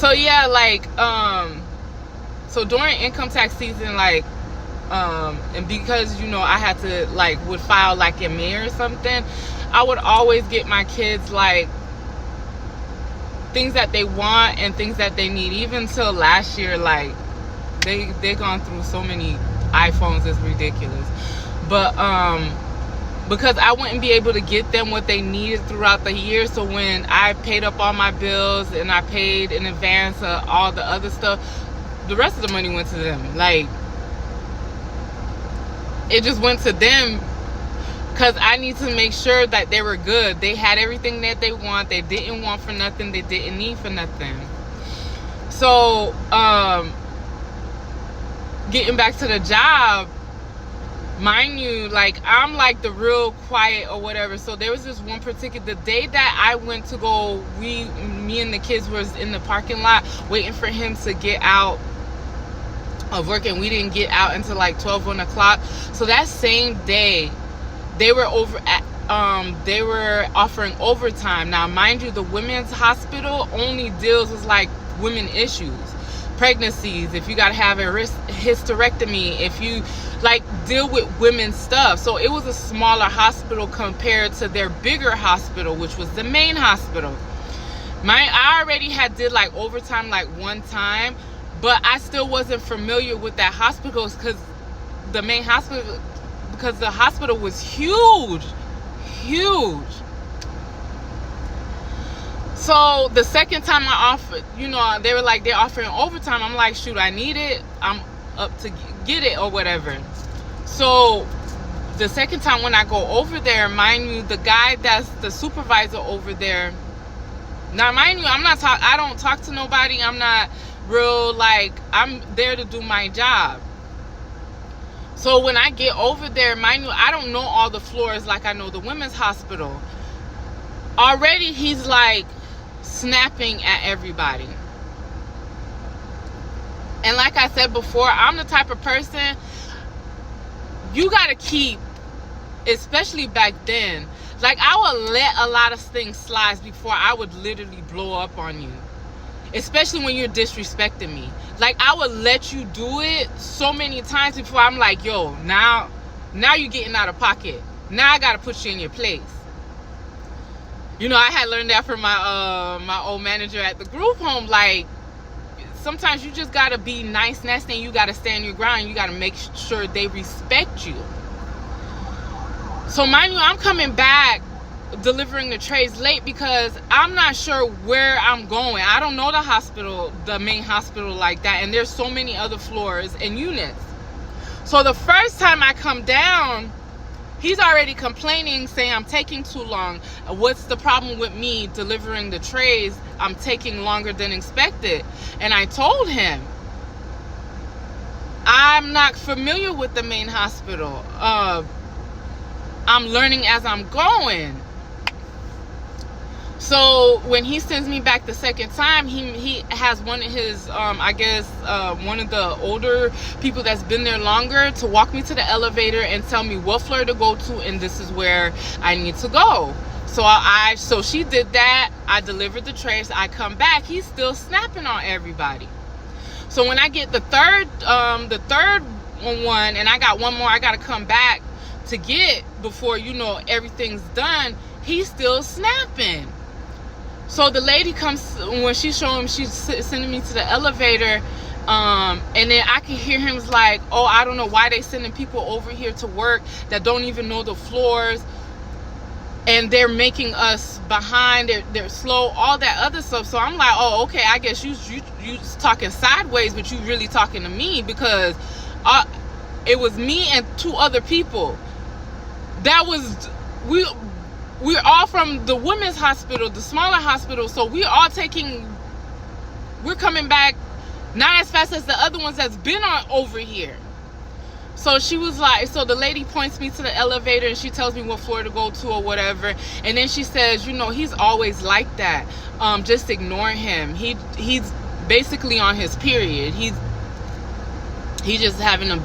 So yeah, like so during income tax season, like and because I had to like would file like in May or something, I would always get my kids like things that they want and things that they need. Even till last year, like they gone through so many iPhones, it's ridiculous. But because I wouldn't be able to get them what they needed throughout the year, so when I paid up all my bills and I paid in advance of all the other stuff, the rest of the money went to them. Like, it just went to them because I need to make sure that they were good. They had everything that they want. They didn't want for nothing. They didn't need for nothing. So getting back to the job, mind you, like I'm like the real quiet or whatever. So there was this one particular, the day that I went to go, me and the kids was in the parking lot waiting for him to get out of work, and we didn't get out until like 12, 1 o'clock. So that same day they were they were offering overtime. Now mind you, the women's hospital only deals with like women issues, pregnancies, if you got to have a hysterectomy, if you like deal with women's stuff. So it was a smaller hospital compared to their bigger hospital, which was the main hospital. I already had did like overtime like one time, but I still wasn't familiar with that hospital because the main hospital, because the hospital was huge. So the second time I offered, they were like, they're offering overtime. I'm like, shoot, I need it. I'm up to get it or whatever. So the second time when I go over there, mind you, the guy that's the supervisor over there, now mind you, I don't talk to nobody. I'm not real, like, I'm there to do my job. So when I get over there, mind you, I don't know all the floors like I know the women's hospital. Already he's like snapping at everybody. And like I said before, I'm the type of person you gotta keep, especially back then, like I would let a lot of things slide before I would literally blow up on you, especially when you're disrespecting me. Like I would let you do it so many times before I'm like, yo, now you're getting out of pocket. Now I gotta put you in your place. I had learned that from my old manager at the group home. Like, sometimes you just gotta be nice, nasty, and you gotta stand your ground. You gotta make sure they respect you. So mind you, I'm coming back delivering the trays late because I'm not sure where I'm going. I don't know the hospital, the main hospital like that, and there's so many other floors and units. So the first time I come down, he's already complaining, saying I'm taking too long. What's the problem with me delivering the trays? I'm taking longer than expected. And I told him, I'm not familiar with the main hospital. I'm learning as I'm going. So when he sends me back the second time, he has one of his, one of the older people that's been there longer to walk me to the elevator and tell me what floor to go to, and this is where I need to go. So so she did that. I delivered the trays. I come back. He's still snapping on everybody. So when I get the third one, and I got one more I got to come back to get before everything's done, he's still snapping. So the lady comes, when she's showing him, she's sending me to the elevator, and then I can hear him like, oh, I don't know why they sending people over here to work that don't even know the floors, and they're making us behind, they're slow, all that other stuff. So I'm like, oh, okay, I guess you talking sideways, but you really talking to me, because it was me and two other people. We're all from the women's hospital, the smaller hospital, so we're coming back not as fast as the other ones that's been over here. So she was like, so the lady points me to the elevator and she tells me what floor to go to or whatever, and then she says, he's always like that. Just ignore him. He's basically on his period. He's just having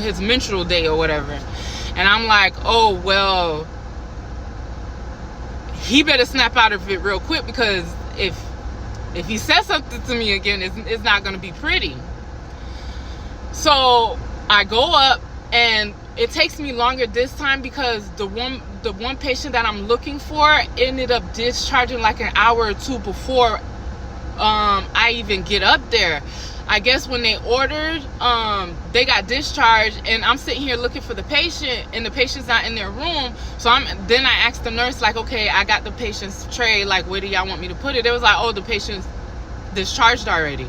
his menstrual day or whatever. And I'm like, oh, well, he better snap out of it real quick, because if If he says something to me again, it's not going to be pretty. So I go up, and it takes me longer this time because the one patient that I'm looking for ended up discharging like an hour or two before I even get up there. I guess when they ordered, they got discharged, and I'm sitting here looking for the patient, and the patient's not in their room. So then I asked the nurse, like, okay, I got the patient's tray, like, where do y'all want me to put it? It was like, oh, the patient's discharged already.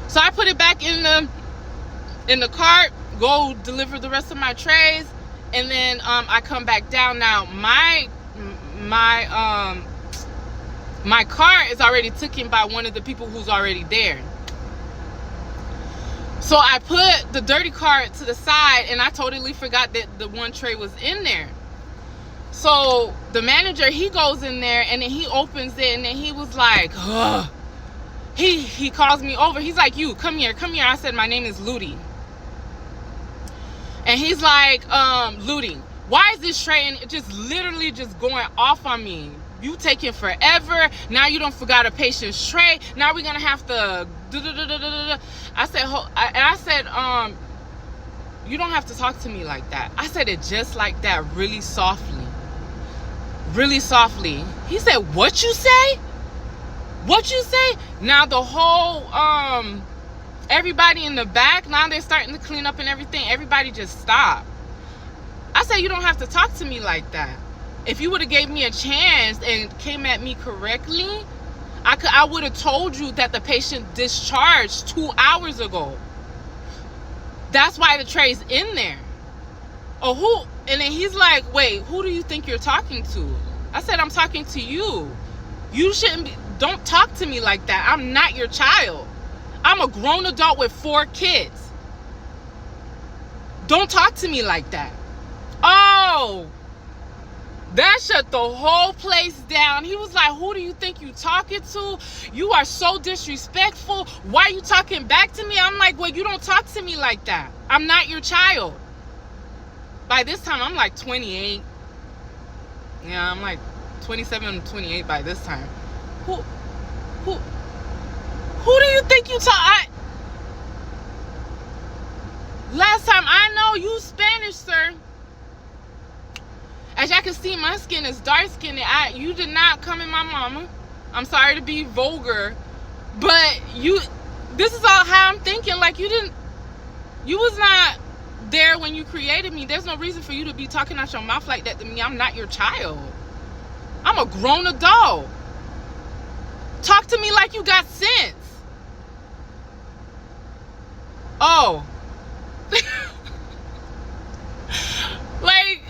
So I put it back in the cart, go deliver the rest of my trays, and then I come back down. Now my cart is already taken by one of the people who's already there. So I put the dirty cart to the side, and I totally forgot that the one tray was in there. So the manager, he goes in there, and then he opens it, and then he was like, ugh. He calls me over. He's like, you, come here. I said, my name is Ludi. And he's like, Ludi, why is this tray just literally just going off on me? You taking forever. Now you don't forgot a patient's tray. Now we're gonna have to I said, you don't have to talk to me like that. I said it just like that, really softly. Really softly. He said, what you say? What you say? Now the whole everybody in the back, now they're starting to clean up and everything. Everybody just stopped. I said, you don't have to talk to me like that. If you would have gave me a chance and came at me correctly, I would have told you that the patient discharged 2 hours ago. That's why the tray's in there. Oh, who? And then he's like, wait, who do you think you're talking to? I said, I'm talking to you. You shouldn't be, don't talk to me like that. I'm not your child. I'm a grown adult with 4 kids. Don't talk to me like that. Oh, that shut the whole place down. He was like, who do you think you talking to? You are so disrespectful. Why are you talking back to me? I'm like, well, you don't talk to me like that. I'm not your child. By this time, I'm like 28. Yeah, I'm like 27, 28 by this time. Who do you think you talk? Last time I know, you Spanish, sir. As y'all can see, my skin is dark skinned. You did not come in my mama. I'm sorry to be vulgar, but this is all how I'm thinking. Like, you was not there when you created me. There's no reason for you to be talking out your mouth like that to me. I'm not your child. I'm a grown adult. Talk to me like you got sense. Oh. Like,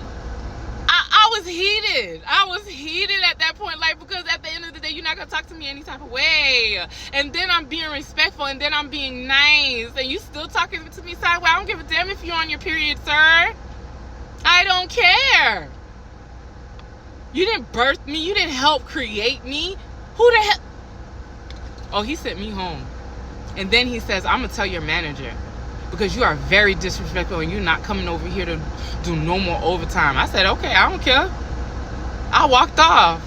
I was heated. I was heated at that point, like, because at the end of the day, you're not gonna talk to me any type of way. And then I'm being respectful, and then I'm being nice, and you still talking to me sideways. I don't give a damn if you're on your period, sir. I don't care. You didn't birth me. You didn't help create me. Who the hell? Oh, he sent me home. And then he says, I'm gonna tell your manager, because you are very disrespectful and you're not coming over here to do no more overtime. I said, okay, I don't care. I walked off.